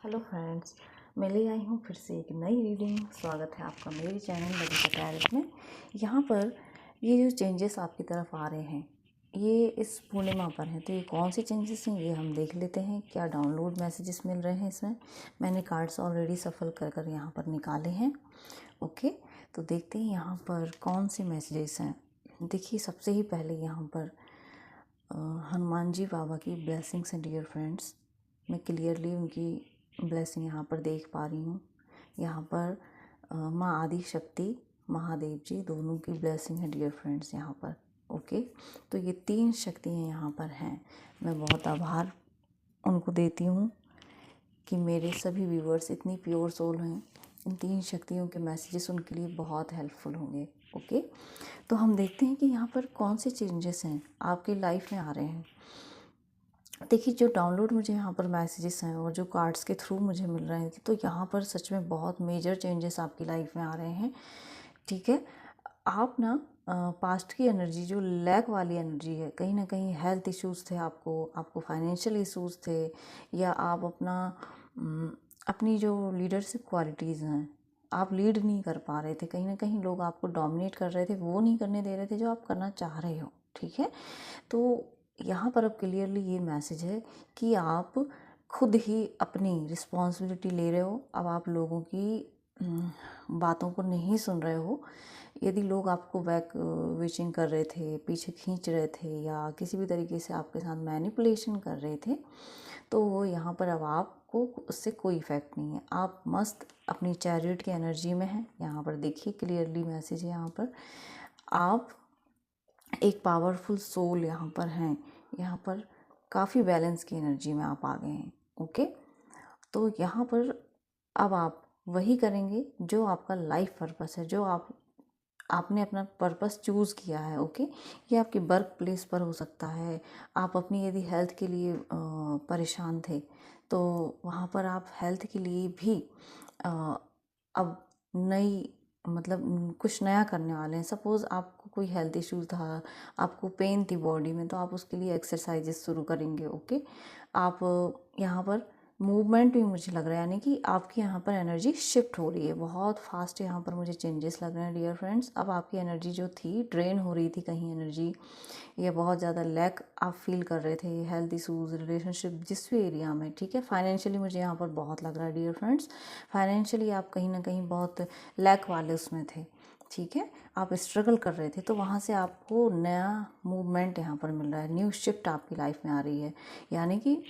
Hello friends, मैं ले आई हूँ फिर से एक नई रीडिंग। स्वागत है आपका मेरे चैनल ललिता टैरोट में। यहाँ पर ये जो चेंजेस आपकी तरफ आ रहे हैं ये इस पूर्णिमा पर हैं, तो ये कौन सी चेंजेस हैं ये हम देख लेते हैं। क्या डाउनलोड मैसेजेस मिल रहे हैं इसमें। मैंने कार्ड्स ऑलरेडी सफल कर कर यहाँ पर निकाले हैं। ओके, तो देखते हैं यहाँ पर कौन से मैसेजेस हैं। देखिए, सबसे ही पहले यहाँ पर हनुमान जी बाबा की ब्लेसिंग्स हैं डियर फ्रेंड्स। मैं क्लियरली उनकी ब्लेसिंग यहाँ पर देख पा रही हूँ। यहाँ पर माँ आदि शक्ति महादेव जी दोनों की ब्लेसिंग है डियर फ्रेंड्स यहाँ पर। ओके, तो ये तीन शक्तियाँ यहाँ पर हैं। मैं बहुत आभार उनको देती हूँ कि मेरे सभी व्यूवर्स इतनी प्योर सोल हैं। इन तीन शक्तियों के मैसेजेस उनके लिए बहुत हेल्पफुल होंगे। ओके, तो हम देखते हैं कि यहाँ पर कौन से चेंजेस हैं आपकी लाइफ में आ रहे हैं। देखिए, जो डाउनलोड मुझे यहाँ पर मैसेजेस हैं और जो कार्ड्स के थ्रू मुझे मिल रहे हैं, तो यहाँ पर सच में बहुत मेजर चेंजेस आपकी लाइफ में आ रहे हैं। ठीक है, आप ना पास्ट की एनर्जी जो लैक वाली एनर्जी है, कहीं ना कहीं हेल्थ इश्यूज़ थे, आपको फाइनेंशियल इश्यूज़ थे, या आप अपनी जो लीडरशिप क्वालिटीज़ हैं आप लीड नहीं कर पा रहे थे। कहीं ना कहीं लोग आपको डोमिनेट कर रहे थे, वो नहीं करने दे रहे थे जो आप करना चाह रहे हो। ठीक है, तो यहाँ पर अब क्लियरली ये मैसेज है कि आप खुद ही अपनी रिस्पॉन्सिबिलिटी ले रहे हो। अब आप लोगों की बातों को नहीं सुन रहे हो। यदि लोग आपको बैक विचिंग कर रहे थे, पीछे खींच रहे थे, या किसी भी तरीके से आपके साथ मैनिपुलेशन कर रहे थे, तो वो यहाँ पर अब आपको उससे कोई इफ़ेक्ट नहीं है। आप मस्त अपनी चैरियट की एनर्जी में हैं। यहाँ पर देखिए क्लियरली मैसेज है यहाँ पर आप एक पावरफुल सोल यहाँ पर हैं। यहाँ पर काफ़ी बैलेंस की एनर्जी में आप आ गए हैं। ओके, तो यहाँ पर अब आप वही करेंगे जो आपका लाइफ पर्पस है, जो आपने अपना पर्पस चूज़ किया है। ओके, ये आपके वर्क प्लेस पर हो सकता है। आप अपनी यदि हेल्थ के लिए परेशान थे, तो वहाँ पर आप हेल्थ के लिए भी अब नई कुछ नया करने वाले हैं। सपोज़ आपको कोई हेल्थ इश्यू था, आपको पेन थी बॉडी में, तो आप उसके लिए एक्सरसाइजेस शुरू करेंगे। ओके, आप यहाँ पर मूवमेंट भी मुझे लग रहा है, यानी कि आपकी यहाँ पर एनर्जी शिफ्ट हो रही है बहुत फास्ट। यहाँ पर मुझे चेंजेस लग रहे हैं डियर फ्रेंड्स। अब आपकी एनर्जी जो थी ड्रेन हो रही थी कहीं एनर्जी, या बहुत ज़्यादा लैक आप फील कर रहे थे हेल्थ इशूज़ रिलेशनशिप जिस भी एरिया में। ठीक है, फाइनेंशियली मुझे यहाँ पर बहुत लग रहा है डियर फ्रेंड्स। फाइनेंशियली आप कहीं ना कहीं बहुत लैक वाले उसमें थे। ठीक है, आप स्ट्रगल कर रहे थे, तो वहाँ से आपको नया मूवमेंट यहाँ पर मिल रहा है। न्यू शिफ्ट आपकी लाइफ में आ रही है, यानी कि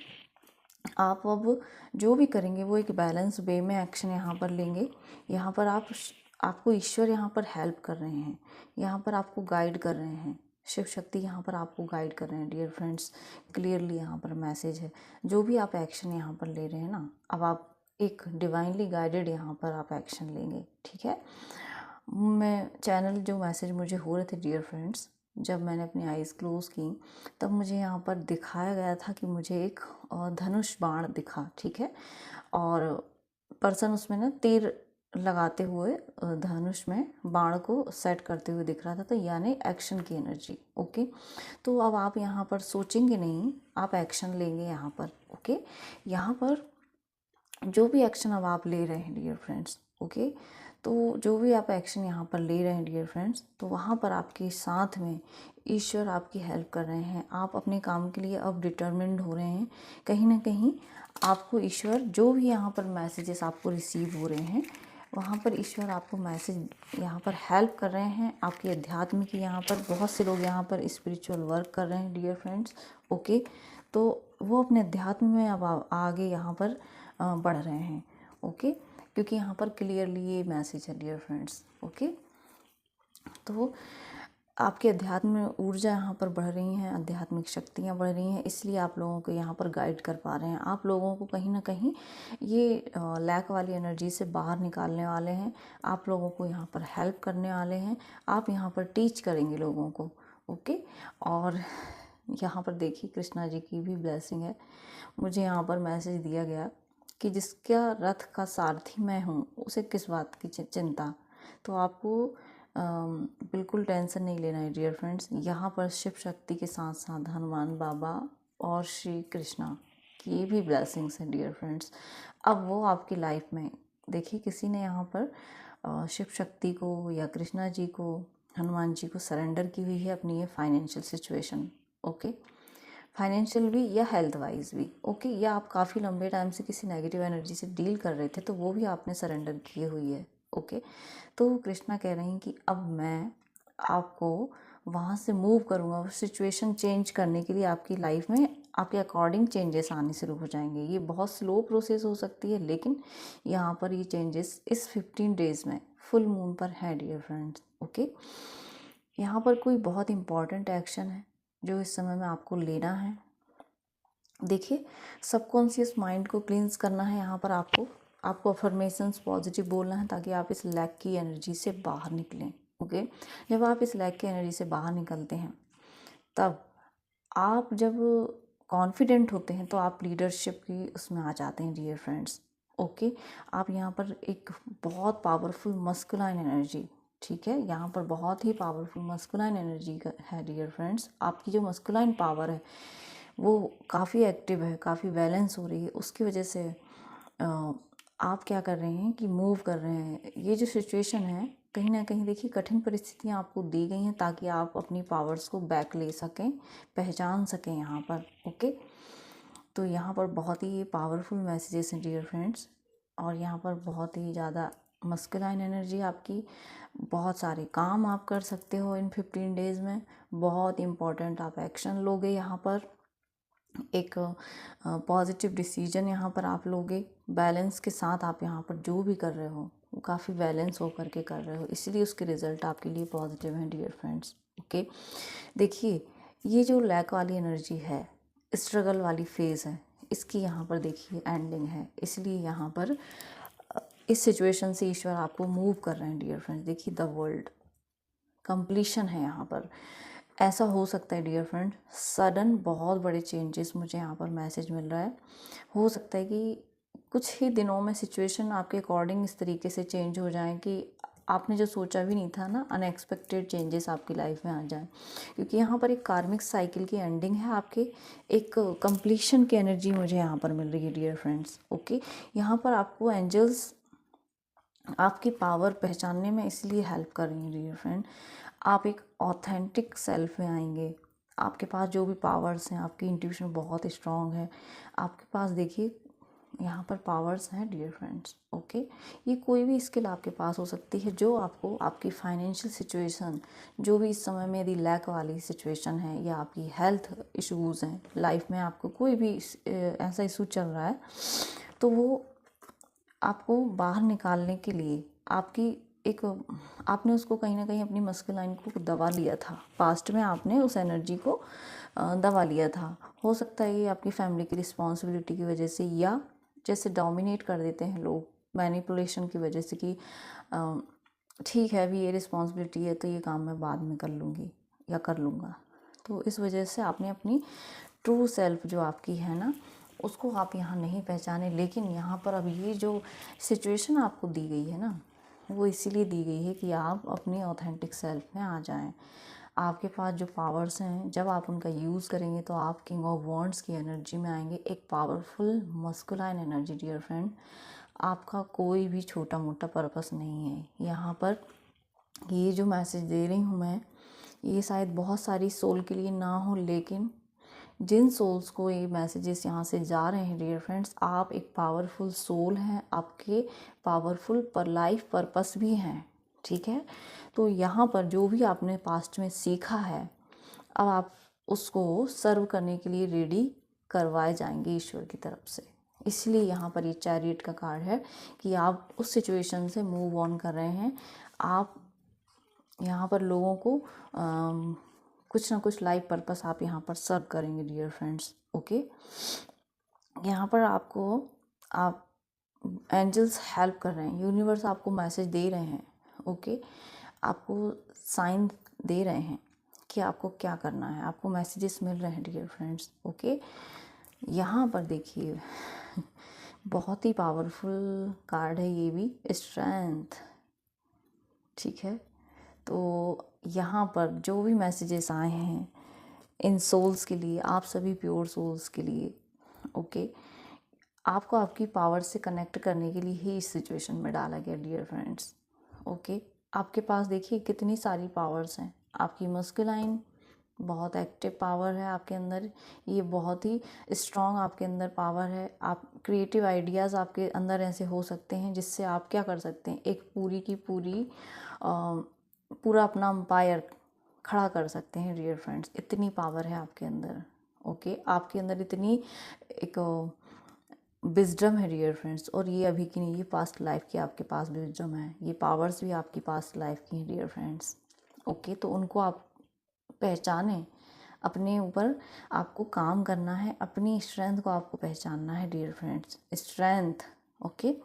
आप अब जो भी करेंगे वो एक बैलेंस वे में एक्शन यहाँ पर लेंगे। यहाँ पर आपको ईश्वर यहाँ पर हेल्प कर रहे हैं, यहाँ पर आपको गाइड कर रहे हैं। शिव शक्ति यहाँ पर आपको गाइड कर रहे हैं डियर फ्रेंड्स। क्लियरली यहाँ पर मैसेज है, जो भी आप एक्शन यहाँ पर ले रहे हैं ना, अब आप एक डिवाइनली गाइडेड यहाँ पर आप एक्शन लेंगे। ठीक है, मैं चैनल जो मैसेज मुझे हो रहे थे डियर फ्रेंड्स, जब मैंने अपनी आइज़ क्लोज़ की तब मुझे यहाँ पर दिखाया गया था कि मुझे एक धनुष बाण दिखा। ठीक है, और पर्सन उसमें ना तीर लगाते हुए धनुष में बाण को सेट करते हुए दिख रहा था, तो यानी एक्शन की एनर्जी। ओके, तो अब आप यहाँ पर सोचेंगे नहीं, आप एक्शन लेंगे यहाँ पर। ओके, यहाँ पर जो भी एक्शन अब आप ले रहे हैं डियर फ्रेंड्स, ओके, तो जो भी आप एक्शन यहाँ पर ले रहे हैं डियर फ्रेंड्स, तो वहाँ पर आपके साथ में ईश्वर आपकी हेल्प कर रहे हैं। आप अपने काम के लिए अब डिटर्मिन्ड हो रहे हैं। कहीं ना कहीं आपको ईश्वर, जो भी यहाँ पर मैसेजेस आपको रिसीव हो रहे हैं, वहाँ पर ईश्वर आपको मैसेज यहाँ पर हेल्प कर रहे हैं। आपकी अध्यात्म की यहाँ पर बहुत से लोग यहाँ पर स्पिरिचुअल वर्क कर रहे हैं डियर फ्रेंड्स। ओके, तो वो अपने अध्यात्म में अब आगे यहाँ पर बढ़ रहे हैं। ओके, क्योंकि यहाँ पर क्लियरली ये मैसेज है डियर फ्रेंड्स। ओके, तो आपके अध्यात्म में ऊर्जा यहाँ पर बढ़ रही हैं, आध्यात्मिक शक्तियाँ बढ़ रही हैं, इसलिए आप लोगों को यहाँ पर गाइड कर पा रहे हैं। आप लोगों को कहीं ना कहीं ये लैक वाली एनर्जी से बाहर निकालने वाले हैं। आप लोगों को यहाँ पर हेल्प करने वाले हैं। आप यहाँ पर टीच करेंगे लोगों को। ओके, और यहाँ पर देखिए कृष्णा जी की भी ब्लेसिंग है। मुझे यहाँ पर मैसेज दिया गया कि जिसका रथ का सारथी मैं हूँ उसे किस बात की चिंता। तो आपको बिल्कुल टेंशन नहीं लेना है डियर फ्रेंड्स। यहाँ पर शिव शक्ति के साथ साथ हनुमान बाबा और श्री कृष्णा की भी ब्लेसिंग्स हैं डियर फ्रेंड्स। अब वो आपकी लाइफ में, देखिए किसी ने यहाँ पर शिव शक्ति को या कृष्णा जी को, हनुमान जी को सरेंडर की हुई है अपनी ये फाइनेंशियल सिचुएशन। ओके, फाइनेंशियल भी या हेल्थ वाइज भी। ओके, या आप काफ़ी लंबे टाइम से किसी नेगेटिव एनर्जी से डील कर रहे थे तो वो भी आपने सरेंडर की हुई है। ओके, तो कृष्णा कह रहे हैं कि अब मैं आपको वहाँ से मूव करूँगा, वो सिचुएशन चेंज करने के लिए आपकी लाइफ में आपके अकॉर्डिंग चेंजेस आने शुरू हो जाएंगे। ये बहुत स्लो प्रोसेस हो सकती है, लेकिन यहाँ पर ये चेंजेस इस 15 डेज़ में फुल मून पर है डियर फ्रेंड्स। ओके, यहाँ पर कोई बहुत इंपॉर्टेंट एक्शन है जो इस समय में आपको लेना है। देखिए, सबकॉन्शियस माइंड को क्लींस करना है यहाँ पर आपको अफर्मेशंस पॉजिटिव बोलना है ताकि आप इस लैक की एनर्जी से बाहर निकलें। ओके, जब आप इस लैक की एनर्जी से बाहर निकलते हैं, तब आप जब कॉन्फिडेंट होते हैं तो आप लीडरशिप की उसमें आ जाते हैं डियर फ्रेंड्स। ओके, आप यहाँ पर एक बहुत पावरफुल मस्कुलाइन एनर्जी, ठीक है, यहाँ पर बहुत ही पावरफुल मस्कुलाइन एनर्जी है डियर फ्रेंड्स। आपकी जो मस्कुलाइन पावर है वो काफ़ी एक्टिव है, काफ़ी बैलेंस हो रही है। उसकी वजह से आप क्या कर रहे हैं कि मूव कर रहे हैं। ये जो सिचुएशन है कहीं ना कहीं, देखिए कठिन परिस्थितियाँ आपको दी गई हैं ताकि आप अपनी पावर्स को बैक ले सकें, पहचान सकें यहाँ पर। ओके, तो यहाँ पर बहुत ही पावरफुल मैसेजेस हैं डियर फ्रेंड्स, और यहाँ पर बहुत ही ज़्यादा मस्कुलाइन एनर्जी आपकी, बहुत सारे काम आप कर सकते हो इन 15 डेज़ में। बहुत इम्पॉर्टेंट आप एक्शन लोगे यहाँ पर, एक पॉजिटिव डिसीजन यहाँ पर आप लोगे। बैलेंस के साथ आप यहाँ पर जो भी कर रहे हो वो काफ़ी बैलेंस हो करके कर रहे हो, इसलिए उसके रिज़ल्ट आपके लिए पॉजिटिव हैं डियर फ्रेंड्स। ओके, देखिए ये जो लैक वाली एनर्जी है, स्ट्रगल वाली फेज़ है, इसकी यहाँ पर देखिए एंडिंग है, इसलिए यहाँ पर इस सिचुएशन से ईश्वर आपको मूव कर रहे हैं डियर फ्रेंड्स। देखिए द वर्ल्ड कंप्लीशन है यहाँ पर। ऐसा हो सकता है डियर फ्रेंड, सडन बहुत बड़े चेंजेस मुझे यहाँ पर मैसेज मिल रहा है। हो सकता है कि कुछ ही दिनों में सिचुएशन आपके अकॉर्डिंग इस तरीके से चेंज हो जाए कि आपने जो सोचा भी नहीं था ना, अनएक्सपेक्टेड चेंजेस आपकी लाइफ में आ जाए, क्योंकि यहाँ पर एक कार्मिक साइकिल की एंडिंग है आपके, एक कंप्लीशन की एनर्जी मुझे यहाँ पर मिल रही है डियर फ्रेंड्स। ओके, यहाँ पर आपको एंजल्स आपकी पावर पहचानने में इसलिए हेल्प कर रही हैं डियर फ्रेंड। आप एक ऑथेंटिक सेल्फ में आएंगे, आपके पास जो भी पावर्स हैं, आपकी इंट्यूशन बहुत स्ट्रांग है आपके पास। देखिए यहाँ पर पावर्स हैं डियर फ्रेंड्स। ओके, ये कोई भी स्किल आपके पास हो सकती है जो आपको आपकी फाइनेंशियल सिचुएशन, जो भी इस समय में यदि लैक वाली सिचुएशन है या आपकी हेल्थ इश्यूज़ हैं लाइफ में, आपको कोई भी ऐसा इशू चल रहा है, तो वो आपको बाहर निकालने के लिए आपकी एक, आपने उसको कहीं ना कहीं अपनी मस्कुलाइन को दबा लिया था, पास्ट में आपने उस एनर्जी को दबा लिया था। हो सकता है ये आपकी फैमिली की रिस्पॉन्सिबिलिटी की वजह से, या जैसे डोमिनेट कर देते हैं लोग मैनिपुलेशन की वजह से कि ठीक है अभी ये रिस्पॉन्सिबिलिटी है तो ये काम मैं बाद में कर लूँगी या कर लूँगा, तो इस वजह से आपने अपनी ट्रू सेल्फ जो आपकी है ना, उसको आप यहाँ नहीं पहचाने। लेकिन यहाँ पर अब ये जो सिचुएशन आपको दी गई है ना, वो इसीलिए दी गई है कि आप अपनी ऑथेंटिक सेल्फ में आ जाएं। आपके पास जो पावर्स हैं, जब आप उनका यूज़ करेंगे तो आप किंग ऑफ वॉन्ड्स की एनर्जी में आएंगे, एक powerful masculine energy dear friend. आपका कोई भी छोटा मोटा पर्पस नहीं है यहाँ पर। ये जो मैसेज दे रही हूँ मैं, ये शायद बहुत सारी सोल के लिए ना हो, लेकिन जिन सोल्स को ये मैसेजेस यहाँ से जा रहे हैं डियर फ्रेंड्स, आप एक पावरफुल सोल हैं, आपके पावरफुल पर लाइफ पर्पस भी हैं, ठीक है। तो यहाँ पर जो भी आपने पास्ट में सीखा है, अब आप उसको सर्व करने के लिए रेडी करवाए जाएंगे ईश्वर की तरफ से। इसलिए यहाँ पर ये चैरियट का कार्ड है कि आप उस सिचुएशन से मूव ऑन कर रहे हैं। आप यहाँ पर लोगों को कुछ ना कुछ लाइफ पर्पस आप यहाँ पर सर्व करेंगे डियर फ्रेंड्स। ओके, यहाँ पर आपको आप एंजल्स हेल्प कर रहे हैं, यूनिवर्स आपको मैसेज दे रहे हैं। ओके, आपको साइन दे रहे हैं कि आपको क्या करना है, आपको मैसेजेस मिल रहे हैं डियर फ्रेंड्स। ओके, यहाँ पर देखिए बहुत ही पावरफुल कार्ड है ये भी, स्ट्रेंथ, ठीक है। तो यहाँ पर जो भी मैसेजेस आए हैं इन सोल्स के लिए, आप सभी प्योर सोल्स के लिए, ओके, आपको आपकी पावर से कनेक्ट करने के लिए ही इस सिचुएशन में डाला गया डियर फ्रेंड्स। ओके, आपके पास देखिए कितनी सारी पावर्स हैं। आपकी मस्कुलाइन बहुत एक्टिव पावर है आपके अंदर, ये बहुत ही स्ट्रॉन्ग आपके अंदर पावर है। आप क्रिएटिव आइडियाज़ आपके अंदर ऐसे हो सकते हैं जिससे आप क्या कर सकते हैं, एक पूरी की पूरी पूरा अपना एम्पायर खड़ा कर सकते हैं डियर फ्रेंड्स। इतनी पावर है आपके अंदर। ओके, आपके अंदर इतनी एक विजडम है डियर फ्रेंड्स, और ये अभी की नहीं, ये पास्ट लाइफ की आपके पास विजडम है, ये पावर्स भी आपकी पास्ट लाइफ की हैं डियर फ्रेंड्स। ओके, तो उनको आप पहचानें, अपने ऊपर आपको काम करना है, अपनी स्ट्रेंथ को आपको पहचानना है डियर फ्रेंड्स। स्ट्रेंथ, ओके,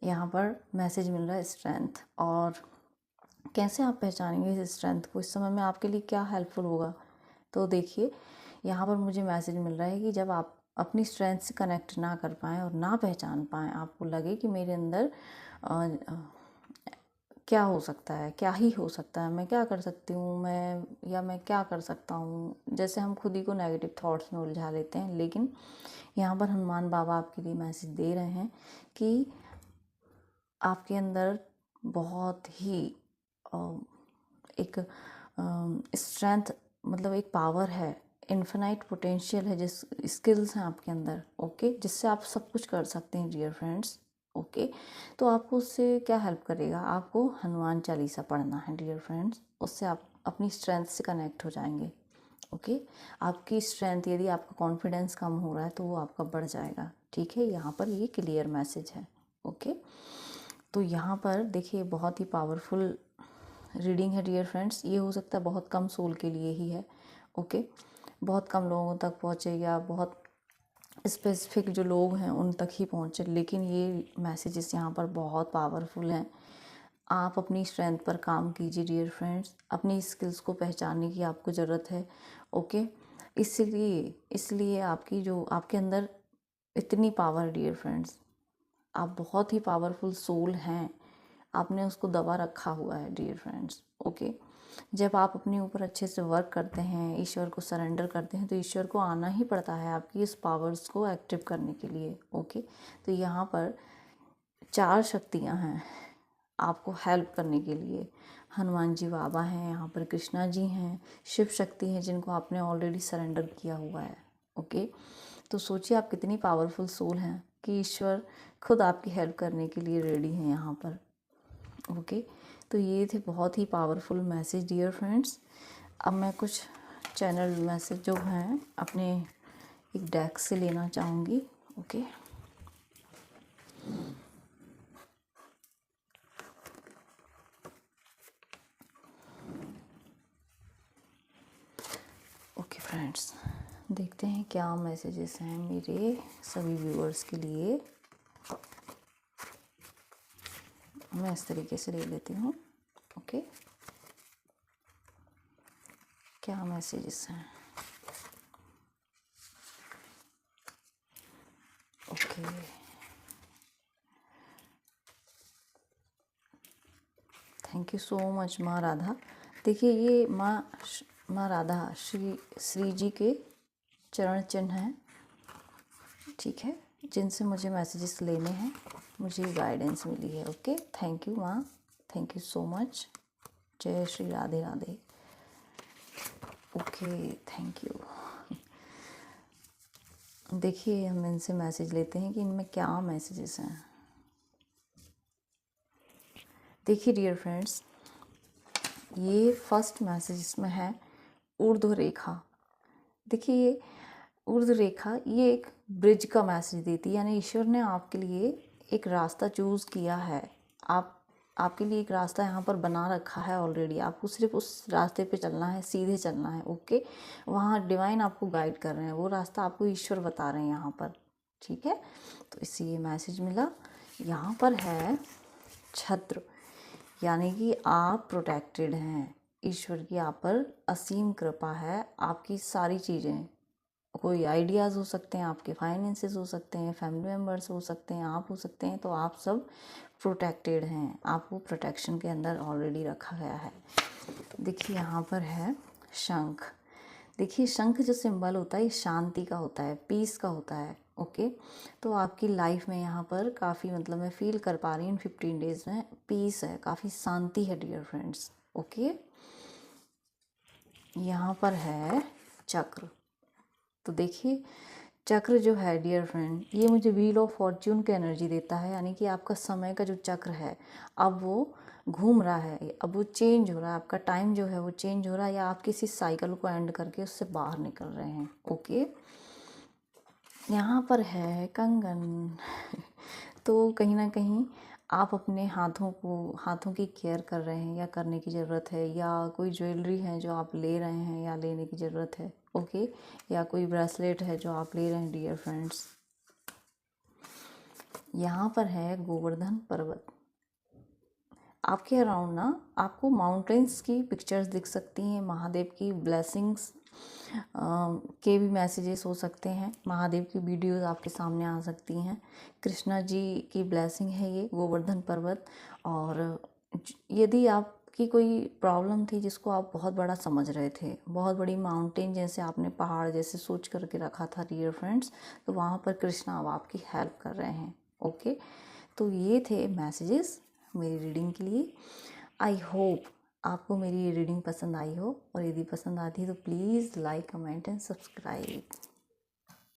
यहाँ पर मैसेज मिल रहा है स्ट्रेंथ। और कैसे आप पहचानेंगे इस स्ट्रेंथ को, इस समय में आपके लिए क्या हेल्पफुल होगा, तो देखिए यहाँ पर मुझे मैसेज मिल रहा है कि जब आप अपनी स्ट्रेंथ से कनेक्ट ना कर पाएँ और ना पहचान पाएँ, आपको लगे कि मेरे अंदर क्या हो सकता है, क्या ही हो सकता है, मैं क्या कर सकती हूँ, मैं क्या कर सकता हूँ, जैसे हम खुद ही को नेगेटिव थॉट्स में उलझा लेते हैं। लेकिन यहाँ पर हनुमान बाबा आपके लिए मैसेज दे रहे हैं कि आपके अंदर बहुत ही एक स्ट्रेंथ, मतलब एक पावर है, इन्फिनाइट पोटेंशियल है, जिस स्किल्स हैं आपके अंदर, ओके, जिससे आप सब कुछ कर सकते हैं डियर फ्रेंड्स। ओके, तो आपको उससे क्या हेल्प करेगा, आपको हनुमान चालीसा पढ़ना है डियर फ्रेंड्स। उससे आप अपनी स्ट्रेंथ से कनेक्ट हो जाएंगे। ओके, आपकी स्ट्रेंथ, यदि आपका कॉन्फिडेंस कम हो रहा है तो वो आपका बढ़ जाएगा। ठीक है, यहाँ पर ये क्लियर मैसेज है। ओके, तो यहाँ पर देखिए बहुत ही पावरफुल रीडिंग है डियर फ्रेंड्स। ये हो सकता है बहुत कम सोल के लिए ही है। ओके, बहुत कम लोगों तक पहुँचे या बहुत स्पेसिफिक जो लोग हैं उन तक ही पहुँचे, लेकिन ये मैसेजेस यहाँ पर बहुत पावरफुल हैं। आप अपनी स्ट्रेंथ पर काम कीजिए डियर फ्रेंड्स, अपनी स्किल्स को पहचानने की आपको ज़रूरत है। ओके, इसलिए आपकी जो आपके अंदर इतनी पावर डियर फ्रेंड्स, आप बहुत ही पावरफुल सोल हैं, आपने उसको दबा रखा हुआ है डियर फ्रेंड्स। ओके, जब आप अपने ऊपर अच्छे से वर्क करते हैं, ईश्वर को सरेंडर करते हैं, तो ईश्वर को आना ही पड़ता है आपकी इस पावर्स को एक्टिव करने के लिए। ओके, तो यहाँ पर 4 शक्तियाँ हैं आपको हेल्प करने के लिए। हनुमान जी बाबा हैं, यहाँ पर कृष्णा जी हैं, शिव शक्ति हैं जिनको आपने ऑलरेडी सरेंडर किया हुआ है। ओके, तो सोचिए आप कितनी पावरफुल सोल हैं कि ईश्वर खुद आपकी हेल्प करने के लिए रेडी हैं यहाँ पर। ओके, तो ये थे बहुत ही पावरफुल मैसेज डियर फ्रेंड्स। अब मैं कुछ चैनल मैसेज जो हैं अपने एक डेक से लेना चाहूँगी। ओके, ओके फ्रेंड्स, देखते हैं क्या मैसेजेस हैं मेरे सभी व्यूअर्स के लिए। मैं इस तरीके से ले लेती हूँ। ओके, क्या मैसेजेस हैं। Okay, thank you so much माँ राधा। देखिए ये माँ राधा श्री जी के चरण चिन्ह हैं, ठीक है, जिनसे मुझे मैसेजेस लेने हैं, मुझे गाइडेंस मिली है। ओके, थैंक यू माँ, थैंक यू सो मच। जय Shri Radhe Radhe. Okay, thank you. देखिए हम इनसे मैसेज लेते हैं कि इनमें क्या मैसेजेस हैं। देखिए डियर फ्रेंड्स, ये फर्स्ट मैसेज इसमें है ऊर्ध्व रेखा। देखिए ये ऊर्ध्व रेखा, ये एक ब्रिज का मैसेज देती है, यानी ईश्वर ने आपके लिए एक रास्ता चूज़ किया है। आपके लिए एक रास्ता यहाँ पर बना रखा है ऑलरेडी, आपको सिर्फ उस रास्ते पे चलना है, सीधे चलना है। ओके, वहाँ डिवाइन आपको गाइड कर रहे हैं, वो रास्ता आपको ईश्वर बता रहे हैं यहाँ पर। ठीक है, तो इससे ये मैसेज मिला। यहाँ पर है छत्र, यानी कि आप प्रोटेक्टेड हैं, ईश्वर की आप पर असीम कृपा है। आपकी सारी चीज़ें, कोई आइडियाज़ हो सकते हैं, आपके फाइनेंसेस हो सकते हैं, फैमिली मेम्बर्स हो सकते हैं, आप हो सकते हैं, तो आप सब प्रोटेक्टेड हैं, आपको प्रोटेक्शन के अंदर ऑलरेडी रखा गया है। देखिए यहाँ पर है शंख। देखिए शंख जो सिंबल होता है ये शांति का होता है, पीस का होता है। ओके, तो आपकी लाइफ में यहाँ पर काफ़ी मतलब मैं फील कर पा रही हूँ 15 डेज़ में पीस है, काफ़ी शांति है डियर फ्रेंड्स। ओके, यहाँ पर है चक्र। तो देखिए चक्र जो है डियर फ्रेंड, ये मुझे व्हील ऑफ फॉर्च्यून की एनर्जी देता है, यानी कि आपका समय का जो चक्र है अब वो घूम रहा है, अब वो चेंज हो रहा है, आपका टाइम जो है वो चेंज हो रहा है, या आप किसी साइकिल को एंड करके उससे बाहर निकल रहे हैं। ओके, यहाँ पर है कंगन। तो कहीं ना कहीं आप अपने हाथों की केयर कर रहे हैं या करने की ज़रूरत है, या कोई ज्वेलरी है जो आप ले रहे हैं या लेने की ज़रूरत है। ओके, या कोई ब्रेसलेट है जो आप ले रहे हैं डियर फ्रेंड्स। यहाँ पर है गोवर्धन पर्वत। आपके अराउंड ना आपको माउंटेन्स की पिक्चर्स दिख सकती हैं, महादेव की ब्लेसिंग्स के भी मैसेजेस हो सकते हैं, महादेव की वीडियोस आपके सामने आ सकती हैं, कृष्णा जी की ब्लेसिंग है ये गोवर्धन पर्वत। और यदि आपकी कोई प्रॉब्लम थी जिसको आप बहुत बड़ा समझ रहे थे, बहुत बड़ी माउंटेन जैसे आपने पहाड़ जैसे सोच करके रखा था डियर फ्रेंड्स, तो वहाँ पर कृष्णा अब आपकी हेल्प कर रहे हैं। ओके, तो ये थे मैसेजेस मेरी रीडिंग के लिए। आई होप आपको मेरी ये रीडिंग पसंद आई हो, और यदि पसंद आती है तो please like comment and subscribe.